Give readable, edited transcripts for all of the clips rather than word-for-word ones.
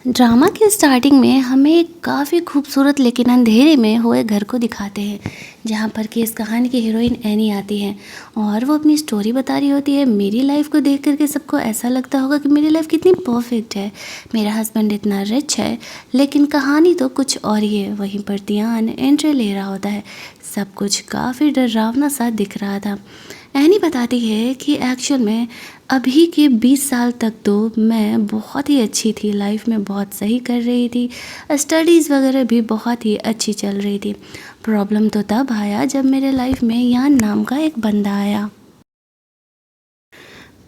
Drama के starting में हमें एक काफ़ी खूबसूरत लेकिन अंधेरे में हुए घर को दिखाते हैं, जहाँ पर कि इस कहानी की हीरोइन एनी आती है और वो अपनी स्टोरी बता रही होती है। मेरी लाइफ को देख करके सबको ऐसा लगता होगा कि मेरी लाइफ कितनी परफेक्ट है, मेरा हस्बैंड इतना रिच है, लेकिन कहानी तो कुछ और ही है। वहीं पर तियान एंट्री ले रहा होता है। सब कुछ काफ़ी डरावना सा दिख रहा था। एनी बताती है कि एक्चुअल में अभी के 20 साल तक तो मैं बहुत ही अच्छी थी, लाइफ में बहुत सही कर रही थी, स्टडीज़ वगैरह भी बहुत ही अच्छी चल रही थी। प्रॉब्लम तो तब आया जब मेरे लाइफ में यान नाम का एक बंदा आया।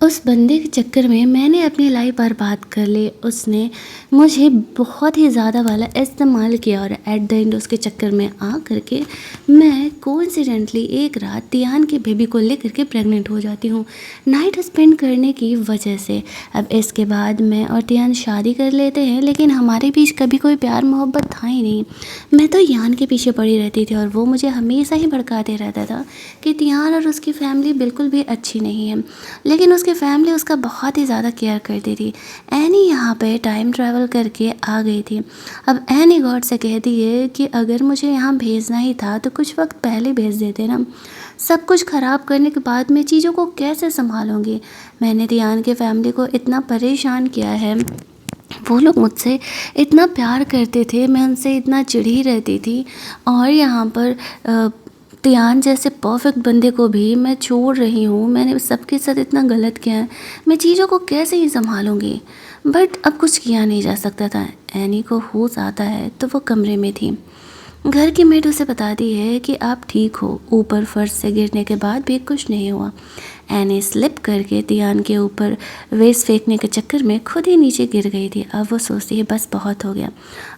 उस बंदे के चक्कर में मैंने अपनी लाइफ बर्बाद कर ली। उसने मुझे बहुत ही ज़्यादा वाला इस्तेमाल किया और एट द एंड उसके चक्कर में आ करके मैं कोइंसिडेंटली एक रात तियान के बेबी को लेकर के प्रेग्नेंट हो जाती हूँ, नाइट स्पेंड करने की वजह से। अब इसके बाद मैं और तियान शादी कर लेते हैं, लेकिन हमारे बीच कभी कोई प्यार मोहब्बत था ही नहीं। मैं तो यान के पीछे पड़ी रहती थी और वो मुझे हमेशा ही भड़काते रहता था कि तियान और उसकी फैमिली बिल्कुल भी अच्छी नहीं है, लेकिन उसकी फैमिली उसका बहुत ही ज़्यादा केयर करती थी। एनी यहाँ पे टाइम ट्रैवल करके आ गई थी। अब एनी गॉड से कहती है कि अगर मुझे यहाँ भेजना ही था तो कुछ वक्त पहले भेज देते ना। सब कुछ ख़राब करने के बाद मैं चीज़ों को कैसे संभालूंगी। मैंने तियान के फैमिली को इतना परेशान किया है, वो लोग मुझसे इतना प्यार करते थे, मैं उनसे इतना चिढ़ी रहती थी, और यहाँ पर तियान जैसे परफेक्ट बंदे को भी मैं छोड़ रही हूँ। मैंने सबके साथ इतना गलत किया है, मैं चीज़ों को कैसे ही संभालूंगी। बट अब कुछ किया नहीं जा सकता था। एनी को होश आता है तो वो कमरे में थी। घर की मेड उसे बताती है कि आप ठीक हो, ऊपर फर्श से गिरने के बाद भी कुछ नहीं हुआ। एनी स्लिप करके तियान के ऊपर वेस्ट फेंकने के चक्कर में खुद ही नीचे गिर गई थी। अब वो सोचती है बस बहुत हो गया,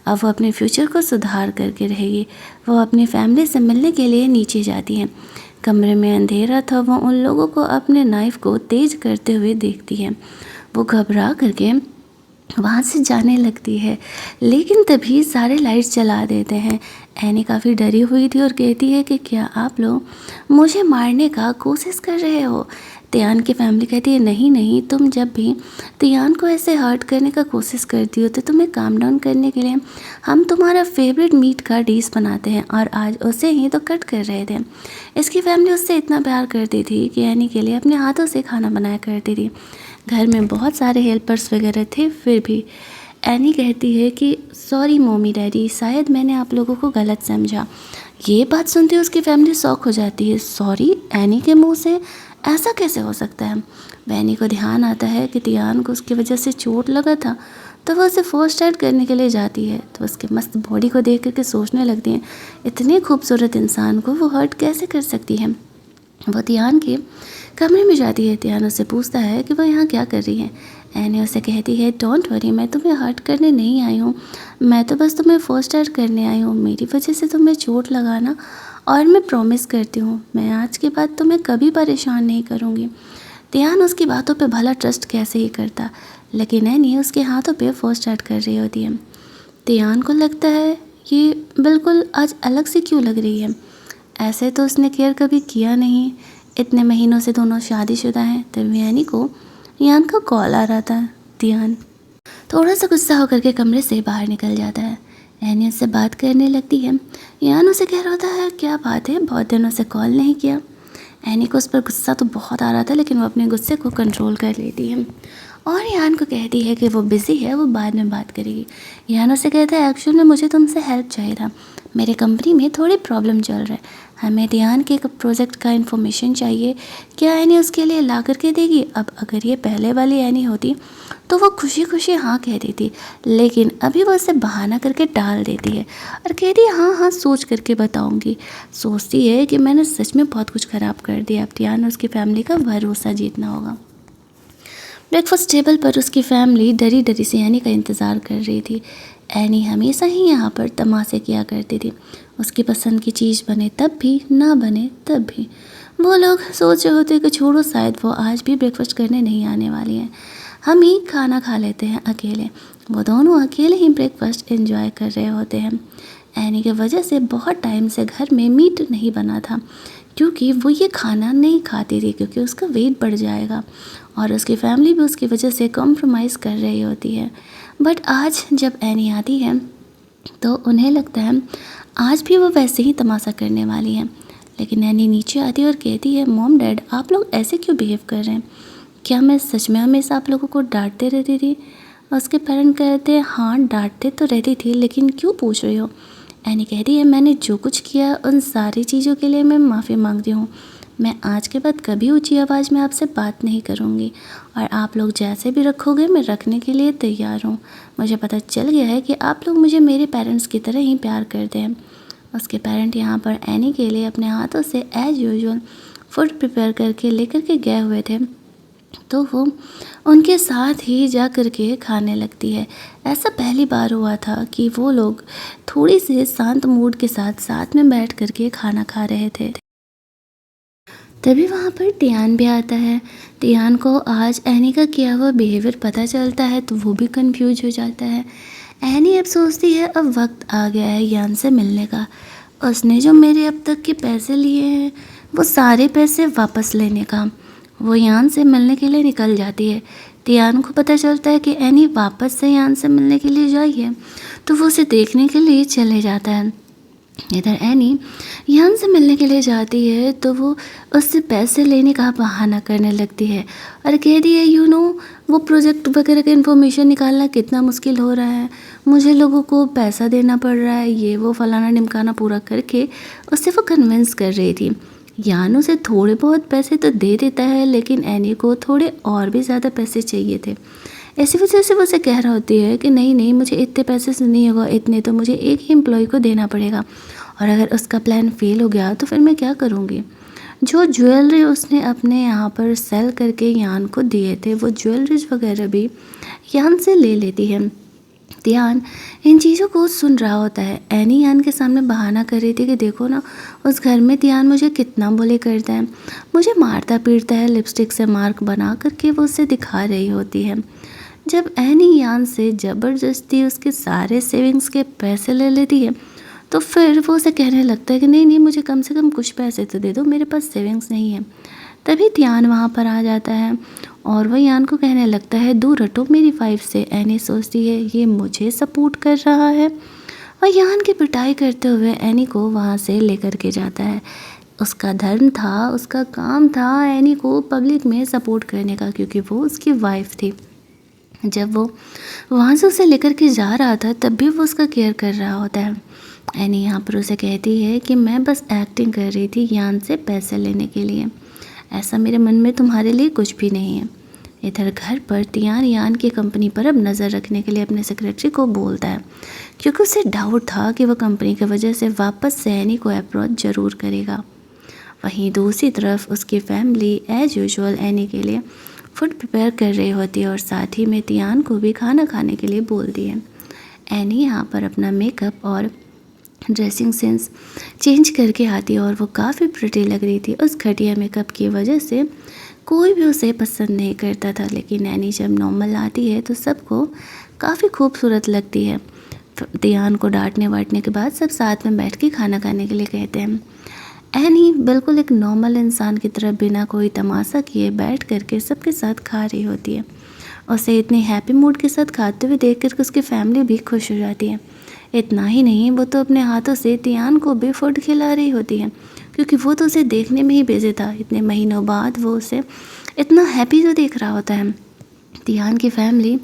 अब वो अपने फ्यूचर को सुधार करके रहेगी। वो अपनी फैमिली से मिलने के लिए नीचे जाती है। कमरे में अंधेरा था, वो उन लोगों को अपने नाइफ को तेज करते हुए देखती है। वो घबरा करके वहाँ से जाने लगती है, लेकिन तभी सारे लाइट्स जला देते हैं। एनी काफ़ी डरी हुई थी और कहती है कि क्या आप लोग मुझे मारने का कोशिश कर रहे हो। तियान की फैमिली कहती है नहीं नहीं, तुम जब भी तियान को ऐसे हर्ट करने का कोशिश करती हो तो तुम्हें काम डाउन करने के लिए हम तुम्हारा फेवरेट मीट का डिश बनाते हैं, और आज उसे ही तो कट कर रहे थे। इसकी फैमिली उससे इतना प्यार करती थी कि एनी के लिए अपने हाथों से खाना बनाया करती थी। घर में बहुत सारे हेल्पर्स वगैरह थे, फिर भी एनी कहती है कि सॉरी मम्मी डैडी, शायद मैंने आप लोगों को गलत समझा। ये बात सुनते ही उसकी फैमिली शॉक हो जाती है। सॉरी, एनी के मुंह से ऐसा कैसे हो सकता है। एनी को ध्यान आता है कि तियान को उसकी वजह से चोट लगा था, तो वो उसे फर्स्ट एड करने के लिए जाती है। तो उसके मस्त बॉडी को देख करके सोचने लगती है इतने खूबसूरत इंसान को वो हर्ट कैसे कर सकती है। वो तियान के कमरे में जाती है। तियान उससे पूछता है कि वो यहाँ क्या कर रही है। एनी उसे कहती है डोंट वरी, मैं तुम्हें हर्ट करने नहीं आई हूँ, मैं तो बस तुम्हें फर्स्ट एड करने आई हूँ। मेरी वजह से तुम्हें चोट लगाना, और मैं प्रॉमिस करती हूँ मैं आज के बाद तुम्हें कभी परेशान नहीं करूँगी। तियान उसकी बातों पे भला ट्रस्ट कैसे ही करता, लेकिन एनी उसके हाथों पे फर्स्ट एड कर रही होती है। तियान को लगता है ये बिल्कुल आज अलग से क्यों लग रही है, ऐसे तो उसने केयर कभी किया नहीं। इतने महीनों से दोनों शादीशुदा हैं। तभी एनी को यान का कॉल आ रहा था। तियान थोड़ा सा गुस्सा होकर के कमरे से बाहर निकल जाता है। एनी उससे बात करने लगती है। यान उसे कह रहा होता है क्या बात है, बहुत दिनों से कॉल नहीं किया। एनी को उस पर गुस्सा तो बहुत आ रहा था, लेकिन वो अपने गुस्से को कंट्रोल कर लेती है और यान को कहती है कि वो बिज़ी है, वो बाद में बात करेगी। यान उसे कहता है एक्चुअल में मुझे तुमसे हेल्प चाहिए था, मेरे कंपनी में थोड़ी प्रॉब्लम चल रहा है, हमें ध्यान के एक प्रोजेक्ट का इन्फॉर्मेशन चाहिए, क्या एनी उसके लिए ला करके देगी। अब अगर ये पहले वाली एनी होती तो वो खुशी खुशी हाँ कह देती, लेकिन अभी वो उसे बहाना करके टाल देती है और कहती है हाँ हाँ सोच करके बताऊंगी। सोचती है कि मैंने सच में बहुत कुछ ख़राब कर दिया, अब ध्यान उसकी फैमिली का भरोसा जीतना होगा। ब्रेकफास्ट टेबल पर उसकी फैमिली डरी डरी से एनी का इंतज़ार कर रही थी। एनी हमेशा ही यहाँ पर तमाशे किया करती थी, उसकी पसंद की चीज़ बने तब भी, ना बने तब भी। वो लोग सोच रहे होते कि छोड़ो, शायद वो आज भी ब्रेकफास्ट करने नहीं आने वाली हैं, हम ही खाना खा लेते हैं अकेले। वो दोनों अकेले ही ब्रेकफास्ट एंजॉय कर रहे होते हैं। एनी के वजह से बहुत टाइम से घर में मीट नहीं बना था, क्योंकि वो ये खाना नहीं खाती थी क्योंकि उसका वेट बढ़ जाएगा और उसकी फैमिली भी उसकी वजह से कॉम्प्रोमाइज़ कर रही होती है। बट आज जब एनी आती है तो उन्हें लगता है आज भी वो वैसे ही तमाशा करने वाली है। लेकिन एनी नीचे आती है और कहती है, मॉम डैड आप लोग ऐसे क्यों बिहेव कर रहे हैं? क्या मैं सच में हमेशा आप लोगों को डांटते रहती थी? उसके पेरेंट कहते हैं, हाँ डांटते तो रहती थी, लेकिन क्यों पूछ रही हो? एनी कहती है, मैंने जो कुछ किया उन सारी चीज़ों के लिए मैं माफ़ी मांगती हूँ। मैं आज के बाद कभी ऊंची आवाज़ में आपसे बात नहीं करूँगी और आप लोग जैसे भी रखोगे मैं रखने के लिए तैयार हूँ। मुझे पता चल गया है कि आप लोग मुझे मेरे पेरेंट्स की तरह ही प्यार करते हैं। उसके पेरेंट यहाँ पर एनी के लिए अपने हाथों से एज़ यूजुअल फूड प्रिपेयर करके लेकर के गए हुए थे, तो वो उनके साथ ही जा कर के खाने लगती है। ऐसा पहली बार हुआ था कि वो लोग थोड़ी सी शांत मूड के साथ साथ में बैठ कर के खाना खा रहे थे। तभी वहाँ पर टियान भी आता है। टियान को आज एनी का किया हुआ बिहेवियर पता चलता है तो वो भी कंफ्यूज हो जाता है। एनी अब सोचती है अब वक्त आ गया है यान से मिलने का। उसने जो मेरे अब तक के पैसे लिए हैं वो सारे पैसे वापस लेने का। वो यान से मिलने के लिए निकल जाती है। टियान को पता चलता है कि एनी वापस से यान से मिलने के लिए जाई है, तो वो उसे देखने के लिए चले जाता है। इधर एनी यान से मिलने के लिए जाती है तो वो उससे पैसे लेने का बहाना करने लगती है और कहती है, वो प्रोजेक्ट वगैरह का इन्फॉर्मेशन निकालना कितना मुश्किल हो रहा है, मुझे लोगों को पैसा देना पड़ रहा है, ये वो फलाना ढिमकाना पूरा करके उससे वो कन्विंस कर रही थी। यान उसे थोड़े बहुत पैसे तो दे देता है, लेकिन एनी को थोड़े और भी ज़्यादा पैसे चाहिए थे। ऐसी वजह से वो उसे कह रहा होती है कि नहीं नहीं, मुझे इतने पैसे से नहीं होगा, इतने तो मुझे एक ही एम्प्लॉय को देना पड़ेगा और अगर उसका प्लान फेल हो गया तो फिर मैं क्या करूँगी। जो ज्वेलरी उसने अपने यहाँ पर सेल करके यान को दिए थे वो ज्वेलरीज वगैरह भी यान से ले लेती है। ध्यान इन चीज़ों को सुन रहा होता है। एनी यान के सामने बहाना कर रही थी कि देखो ना, उस घर में ध्यान मुझे कितना बुली करता है, मुझे मारता पीटता है, लिपस्टिक से मार्क बना करके वो उसे दिखा रही होती है। जब एनी यान से ज़बरदस्ती उसके सारे सेविंग्स के पैसे ले लेती है तो फिर वो उसे कहने लगता है कि नहीं नहीं, मुझे कम से कम कुछ पैसे तो दे दो, मेरे पास सेविंग्स नहीं है। तभी ध्यान वहाँ पर आ जाता है और वह यान को कहने लगता है, दूर हटो मेरी वाइफ से। एनी सोचती है ये मुझे सपोर्ट कर रहा है और यान की पिटाई करते हुए एनी को वहाँ से लेकर के जाता है। उसका धर्म था, उसका काम था एनी को पब्लिक में सपोर्ट करने का, क्योंकि वो उसकी वाइफ थी। जब वो वहाँ से उसे लेकर के जा रहा था तब भी वो उसका केयर कर रहा होता है। एनी यहाँ पर उसे कहती है कि मैं बस एक्टिंग कर रही थी यान से पैसे लेने के लिए, ऐसा मेरे मन में तुम्हारे लिए कुछ भी नहीं है। इधर घर पर तियान यान की कंपनी पर अब नज़र रखने के लिए अपने सेक्रेटरी को बोलता है, क्योंकि उसे डाउट था कि वह कंपनी की वजह से वापस से एनी को अप्रोच ज़रूर करेगा। वहीं दूसरी तरफ उसकी फैमिली एज यूजुअल एनी के लिए फूड प्रिपेयर कर रही होती है और साथ ही में तियान को भी खाना खाने के लिए बोलती है। एनी यहाँ पर अपना मेकअप और ड्रेसिंग सेंस चेंज करके आती है और वो काफ़ी प्रिटी लग रही थी। उस घटिया मेकअप की वजह से कोई भी उसे पसंद नहीं करता था, लेकिन एनी जब नॉर्मल आती है तो सबको काफ़ी खूबसूरत लगती है। तियान को डांटने वाटने के बाद सब साथ में बैठ के खाना खाने के लिए कहते हैं। एनी बिल्कुल एक नॉर्मल इंसान की तरह बिना कोई तमाशा किए बैठ करके सबके साथ खा रही होती है। उसे इतनी हैप्पी मूड के साथ खाते हुए देख कर उसकी फैमिली भी खुश हो जाती है। इतना ही नहीं, वो तो अपने हाथों से तियान को भी फूड खिला रही होती है, क्योंकि वो तो उसे देखने में ही बिजी था। इतने महीनों बाद वो उसे इतना हैप्पी जो देख रहा होता है। तियान की फैमिली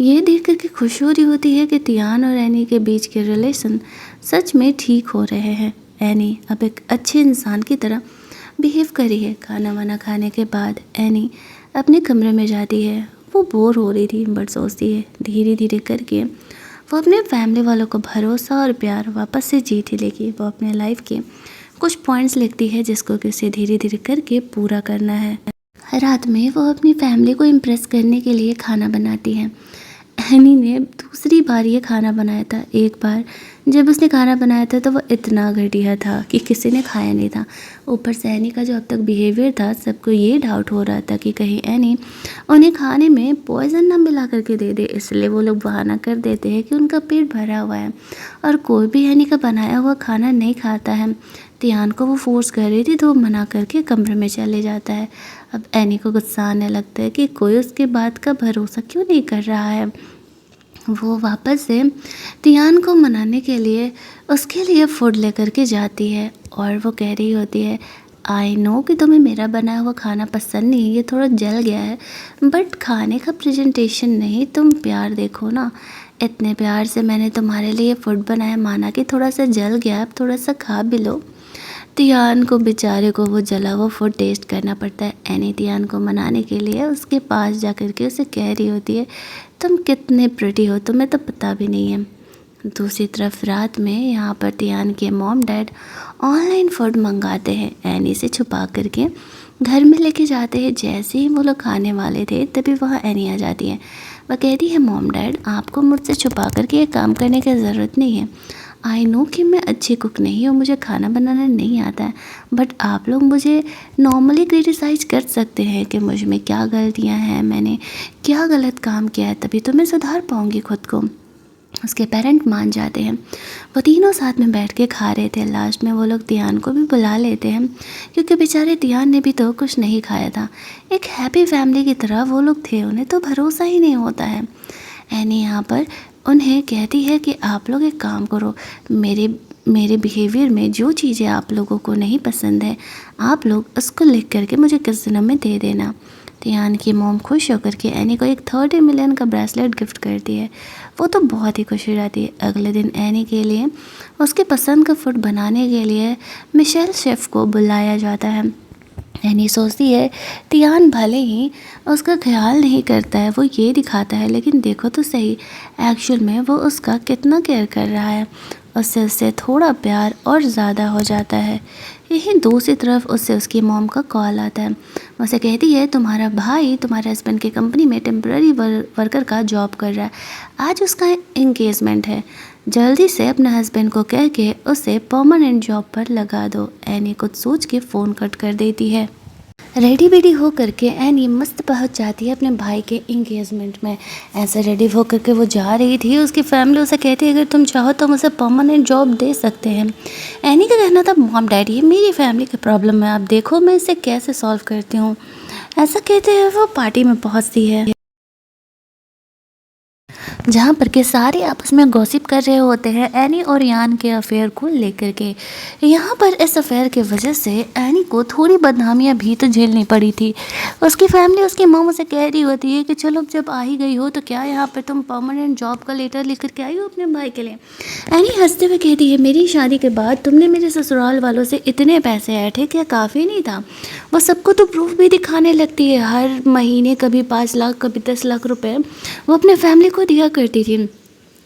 ये देख कर के खुश हो रही होती है कि तियान और एनी के बीच के रिलेशन सच में ठीक हो रहे हैं। एनी अब एक अच्छे इंसान की तरह बिहेव करी है। खाना वाना खाने के बाद एनी अपने कमरे में जाती है। वो बोर हो रही थी बट सोचती है धीरे धीरे करके वो अपने फैमिली वालों को भरोसा और प्यार वापस से जीत ही लेगी। वो अपने लाइफ के कुछ पॉइंट्स लिखती है जिसको कि उसे धीरे धीरे करके पूरा करना है। रात में वो अपनी फैमिली को इम्प्रेस करने के लिए खाना बनाती है। एनी ने दूसरी बार ये खाना बनाया था। एक बार जब उसने खाना बनाया था तो वो इतना घटिया था कि किसी ने खाया नहीं था। ऊपर से एनी का जो अब तक बिहेवियर था, सबको ये डाउट हो रहा था कि कहीं एनी उन्हें खाने में पॉइजन ना मिला करके दे दे, इसलिए वो लोग बहाना कर देते हैं कि उनका पेट भरा हुआ है और कोई भी एनी का बनाया हुआ खाना नहीं खाता है। तियान को वो फोर्स कर रही थी तो वो मना करके कमरे में चले जाता है। अब एनी को गुस्सा आने लगता है कि कोई उसके बात का भरोसा क्यों नहीं कर रहा है। वो वापस से तियान को मनाने के लिए उसके लिए फूड लेकर के जाती है और वो कह रही होती है, आई नो कि तुम्हें मेरा बनाया हुआ खाना पसंद नहीं, ये थोड़ा जल गया है, बट खाने का प्रेजेंटेशन नहीं, तुम प्यार देखो ना, इतने प्यार से मैंने तुम्हारे लिए फूड बनाया, माना कि थोड़ा सा जल गया, अब थोड़ा सा खा भी लो। तियान को बेचारे को वो जला हुआ फूड टेस्ट करना पड़ता है। एनी तियान को मनाने के लिए उसके पास जा कर के उसे कह रही होती है, तुम कितने प्रिटी हो, तुम्हें तो पता भी नहीं है। दूसरी तरफ रात में यहाँ पर तियान के मॉम डैड ऑनलाइन फूड मंगाते हैं, एनी से छुपा करके घर में लेके जाते हैं। जैसे ही वो लोग खाने वाले थे तभी वहाँ एनी आ जाती है। वह कहती है, मॉम डैड आपको मुझसे छुपा करके ये काम करने की ज़रूरत नहीं है। आई नो कि मैं अच्छी कुक नहीं हूँ, मुझे खाना बनाना नहीं आता है, बट आप लोग मुझे नॉर्मली क्रिटिसाइज कर सकते हैं कि मुझ में क्या गलतियाँ हैं, मैंने क्या गलत काम किया है, तभी तो मैं सुधार पाऊँगी खुद को। उसके पेरेंट मान जाते हैं। वो तीनों साथ में बैठ के खा रहे थे। लास्ट में वो लोग तियान को भी बुला लेते हैं क्योंकि बेचारे तियान ने भी तो कुछ नहीं खाया था। एक हैप्पी फैमिली की तरह वो लोग थे, उन्हें तो भरोसा ही नहीं होता है। एनी यहाँ पर उन्हें कहती है कि आप लोग एक काम करो, मेरे बिहेवियर में जो चीज़ें आप लोगों को नहीं पसंद है आप लोग उसको लिख करके मुझे किस दिनों में दे देना। तियान की मॉम खुश होकर के एनी को एक 30 मिलियन का ब्रेसलेट गिफ्ट करती है। वो तो बहुत ही खुश हो जाती है। अगले दिन एनी के लिए उसके पसंद का फूड बनाने के लिए मिशेल शेफ़ को बुलाया जाता है। एनी सोचती है तियान भले ही उसका ख्याल नहीं करता है, वो ये दिखाता है, लेकिन देखो तो सही एक्चुअल में वो उसका कितना केयर कर रहा है। उससे थोड़ा प्यार और ज़्यादा हो जाता है। यहीं दूसरी तरफ उससे उसकी मॉम का कॉल आता है। उसे कहती है, तुम्हारा भाई तुम्हारे हस्बैंड की कंपनी में टेम्पररी वर्कर का जॉब कर रहा है, आज उसका एंगेजमेंट है, जल्दी से अपने हस्बैंड को कह के उसे परमानेंट जॉब पर लगा दो। एनी कुछ सोच के फ़ोन कट कर देती है। रेडी बेडी हो करके एनी मस्त पहुंच जाती है अपने भाई के इंगेजमेंट में। ऐसे रेडी हो करके वो जा रही थी, उसकी फैमिली उसे कहती है, अगर तुम चाहो तो मुझे परमानेंट जॉब दे सकते हैं। एनी का कहना था, मॉम डैडी ये मेरी फैमिली की प्रॉब्लम है, आप देखो मैं इसे कैसे सॉल्व करती हूँ। ऐसा कहते हैं वो पार्टी में पहुँचती है जहाँ पर के सारे आपस में गॉसिप कर रहे होते हैं एनी और यान के अफेयर को लेकर के। यहाँ पर इस अफेयर की वजह से एनी को थोड़ी बदनामियाँ भी तो झेलनी पड़ी थी। उसकी फैमिली उसकी मॉम उसे कह रही होती है कि चलो जब आ ही गई हो तो क्या यहाँ पर तुम परमानेंट जॉब का लेटर लिख कर के आई हो अपने भाई के लिए। एनी हंसते हुए कहती है, मेरी शादी के बाद तुमने मेरे ससुराल वालों से इतने पैसे आए थे, क्या काफ़ी नहीं था? वो सबको तो प्रूफ भी दिखाने लगती है, हर महीने कभी 5 लाख कभी 10 लाख रुपए वो अपने फैमिली को दिया करती थी।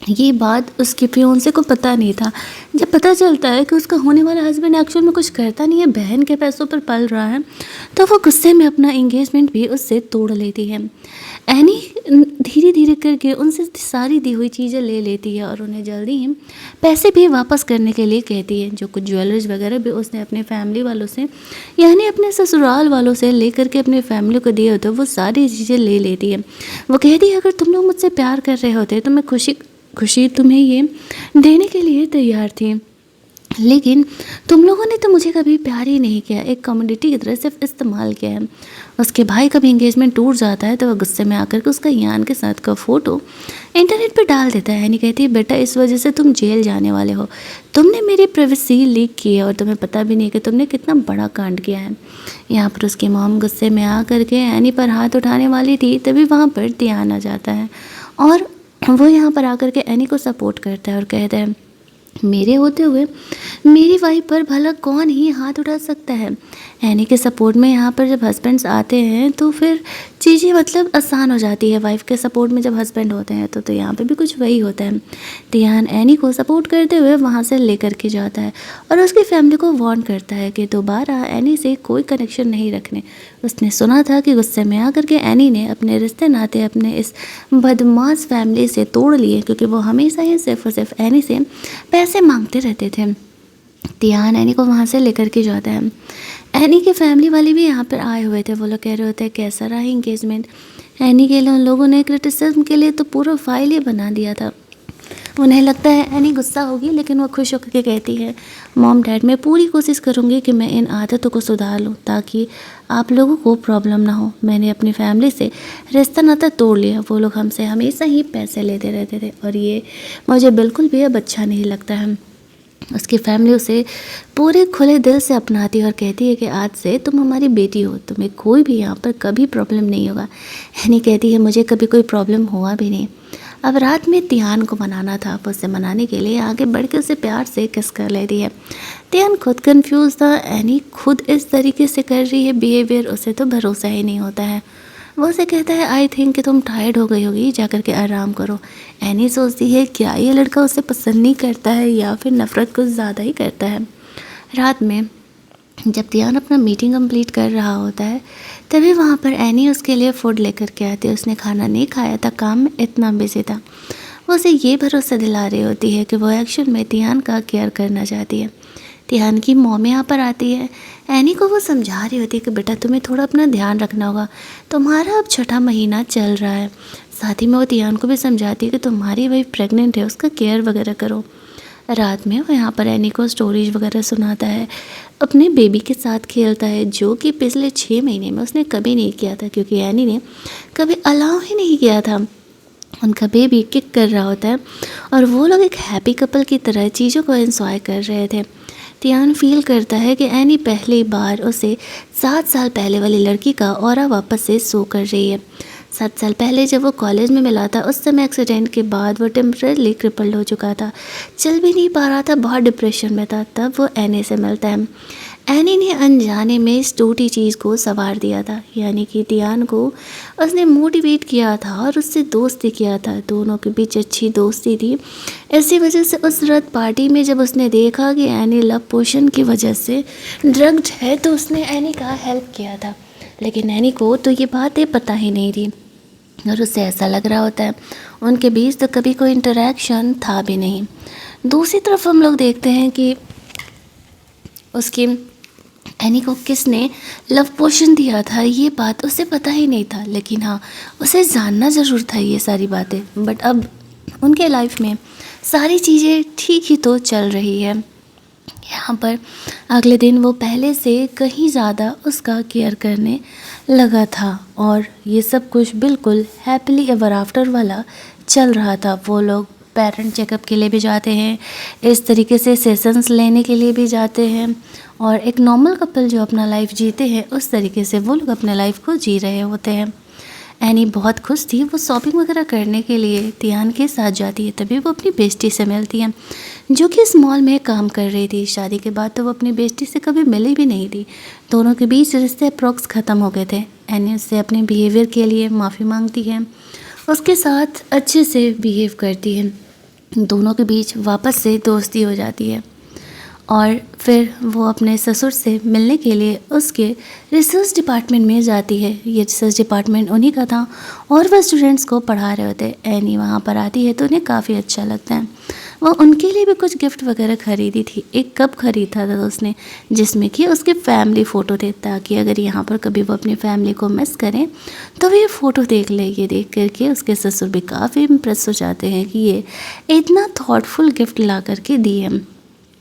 ये बात उसके फियोंसे को पता नहीं था। जब पता चलता है कि उसका होने वाला हस्बैंड एक्चुअल में कुछ करता नहीं है, बहन के पैसों पर पल रहा है, तो वो गुस्से में अपना एंगेजमेंट भी उससे तोड़ लेती है। एनी धीरे धीरे करके उनसे सारी दी हुई चीज़ें ले लेती है और उन्हें जल्दी ही पैसे भी वापस करने के लिए कहती है। जो कुछ ज्वेलरीज वगैरह भी उसने अपने फैमिली वालों से यानी अपने ससुराल वालों से ले करके अपने फैमिली को दिए होते वो सारी चीज़ें ले लेती है। वो कहती है, अगर तुम लोग मुझसे प्यार कर रहे होते तो मैं खुशी तुम्हें ये देने के लिए तैयार थी, लेकिन तुम लोगों ने तो मुझे कभी प्यार ही नहीं किया, एक कमोडिटी की तरह सिर्फ इस्तेमाल किया है। उसके भाई का भी एंगेजमेंट टूट जाता है तो वह गुस्से में आकर के उसका यान के साथ का फ़ोटो इंटरनेट पर डाल देता है। यानी कहती है, बेटा इस वजह से तुम जेल जाने वाले हो, तुमने मेरी प्राइवेसी लीक की है और तुम्हें पता भी नहीं कि तुमने कितना बड़ा कांड किया है। यहाँ पर उसकी मॉम गुस्से में आ करके एनी पर हाथ उठाने वाली थी, तभी वहाँ पर ध्यान आ जाता है और वो यहाँ पर आकर के एनी को सपोर्ट करता है और कहता है, मेरे होते हुए मेरी वाइफ पर भला कौन ही हाथ उठा सकता है। एनी के सपोर्ट में यहाँ पर जब हस्बैंड्स आते हैं तो फिर चीज़ें मतलब आसान हो जाती है। वाइफ के सपोर्ट में जब हस्बैंड होते हैं तो यहाँ पे भी कुछ वही होता है। तियान एनी को सपोर्ट करते हुए वहाँ से लेकर के जाता है और उसकी फैमिली को वार्न करता है कि दोबारा एनी से कोई कनेक्शन नहीं रखने। उसने सुना था कि गुस्से में आकर के एनी ने अपने रिश्ते नाते अपने इस बदमाश फैमिली से तोड़ लिए, क्योंकि वो हमेशा ही सिर्फ और सिर्फ एनी से पैसे मांगते रहते थे। तियान एनी को वहाँ से लेकर के जाता है। एनी के फैमिली वाले भी यहाँ पर आए हुए थे। वो लोग कह रहे होते हैं कैसा रहा इंगेजमेंट। एनी के लिए उन लोगों ने क्रिटिसिज्म के लिए तो पूरा फाइल ही बना दिया था। उन्हें लगता है एनी गुस्सा होगी, लेकिन वो खुश होकर के कहती है मॉम डैड मैं पूरी कोशिश करूँगी कि मैं इन आदतों को सुधार लूँ ताकि आप लोगों को प्रॉब्लम ना हो। मैंने अपनी फैमिली से रिश्ता नाता तोड़ लिया। वो लोग हमसे हमेशा ही पैसे लेते रहते थे और ये मुझे बिल्कुल भी अब अच्छा नहीं लगता है। उसकी फैमिली उसे पूरे खुले दिल से अपनाती है और कहती है कि आज से तुम हमारी बेटी हो, तुम्हें कोई भी यहाँ पर कभी प्रॉब्लम नहीं होगा। एनी कहती है मुझे कभी कोई प्रॉब्लम हुआ भी नहीं। अब रात में तियान को मनाना था। वो उसे मनाने के लिए आगे बढ़ के उसे प्यार से किस कर लेती है। तियान खुद कंफ्यूज था। एनी खुद इस तरीके से कर रही है बिहेवियर, उसे तो भरोसा ही नहीं होता है। वो उसे कहता है आई थिंक कि तुम टायर्ड हो गई होगी, जा कर के आराम करो। एनी सोचती है क्या ये लड़का उसे पसंद नहीं करता है या फिर नफ़रत कुछ ज़्यादा ही करता है। रात में जब तियान अपना मीटिंग कंप्लीट कर रहा होता है तभी वहाँ पर एनी उसके लिए फ़ूड लेकर के आती है। उसने खाना नहीं खाया था, काम में इतना बिजी था। वो उसे ये भरोसा दिला रही होती है कि वो एक्शन में तियान का केयर करना चाहती है। तियान की मॉम यहाँ पर आती है। एनी को वो समझा रही होती है कि बेटा तुम्हें थोड़ा अपना ध्यान रखना होगा, तुम्हारा अब 6ठा महीना चल रहा है। साथ ही में वो तियान को भी समझाती है कि तुम्हारी वाइफ प्रेग्नेंट है, उसका केयर वगैरह करो। रात में वो यहाँ पर एनी को स्टोरीज वगैरह सुनाता है, अपने बेबी के साथ खेलता है जो कि पिछले 6 महीने में उसने कभी नहीं किया था, क्योंकि एनी ने कभी अलाउ ही नहीं किया था। उनका बेबी किक कर रहा होता है और वो लोग एक हैप्पी कपल की तरह चीज़ों को एंजॉय कर रहे थे। तियान फील करता है कि एनी पहली बार उसे 7 साल पहले वाली लड़की का ऑरा वापस से शो कर रही है। 7 साल पहले जब वो कॉलेज में मिला था उस समय एक्सीडेंट के बाद वो टेम्परेली क्रिपल्ड हो चुका था, चल भी नहीं पा रहा था, बहुत डिप्रेशन में था। तब वो एनी से मिलता है। एनी ने अनजाने में इस टूटी चीज़ को संवार दिया था, यानी कि तियान को उसने मोटिवेट किया था और उससे दोस्ती किया था। दोनों के बीच अच्छी दोस्ती थी। इसी वजह से उस रात पार्टी में जब उसने देखा कि एनी लव पोशन की वजह से ड्रग्ड है तो उसने एनी का हेल्प किया था। लेकिन एनी को तो ये बातें पता ही नहीं थी और उससे ऐसा लग रहा होता है उनके बीच तो कभी कोई इंटरेक्शन था भी नहीं। दूसरी तरफ हम लोग देखते हैं कि उसकी एनी को किसने लव पोशन दिया था ये बात उसे पता ही नहीं था, लेकिन हाँ उसे जानना ज़रूर था ये सारी बातें। बट अब उनके लाइफ में सारी चीज़ें ठीक ही तो चल रही है। यहाँ पर अगले दिन वो पहले से कहीं ज़्यादा उसका केयर करने लगा था और ये सब कुछ बिल्कुल हैप्पीली एवर आफ्टर वाला चल रहा था। वो लोग पेरेंट चेकअप के लिए भी जाते हैं, इस तरीके से सेशंस लेने के लिए भी जाते हैं और एक नॉर्मल कपल जो अपना लाइफ जीते हैं उस तरीके से वो लोग अपने लाइफ को जी रहे होते हैं। एनी बहुत खुश थी। वो शॉपिंग वगैरह करने के लिए तियान के साथ जाती है। तभी वो अपनी बेस्टी से मिलती है जो कि इस मॉल में काम कर रही थी। शादी के बाद तो वो अपनी बेस्टी से कभी मिली भी नहीं थी। दोनों के बीच रिश्ते अप्रॉक्स ख़त्म हो गए थे। एनी उससे अपने बिहेवियर के लिए माफ़ी मांगती है, उसके साथ अच्छे से बिहेव करती है। दोनों के बीच वापस से दोस्ती हो जाती है और फिर वो अपने ससुर से मिलने के लिए उसके रिसर्च डिपार्टमेंट में जाती है। ये रिसर्च डिपार्टमेंट उन्हीं का था और वह स्टूडेंट्स को पढ़ा रहे होते। एनी वहाँ पर आती है तो उन्हें काफ़ी अच्छा लगता है। वो उनके लिए भी कुछ गिफ्ट वगैरह ख़रीदी थी। एक कप ख़रीदा था उसने जिसमें कि उसके फैमिली फ़ोटो थे, ताकि अगर यहाँ पर कभी वो अपनी फैमिली को मिस करें तो वो ये फ़ोटो देख ले। ये देख करके उसके ससुर भी काफ़ी इम्प्रेस हो जाते हैं कि ये इतना थॉटफुल गिफ्ट ला करके दिए।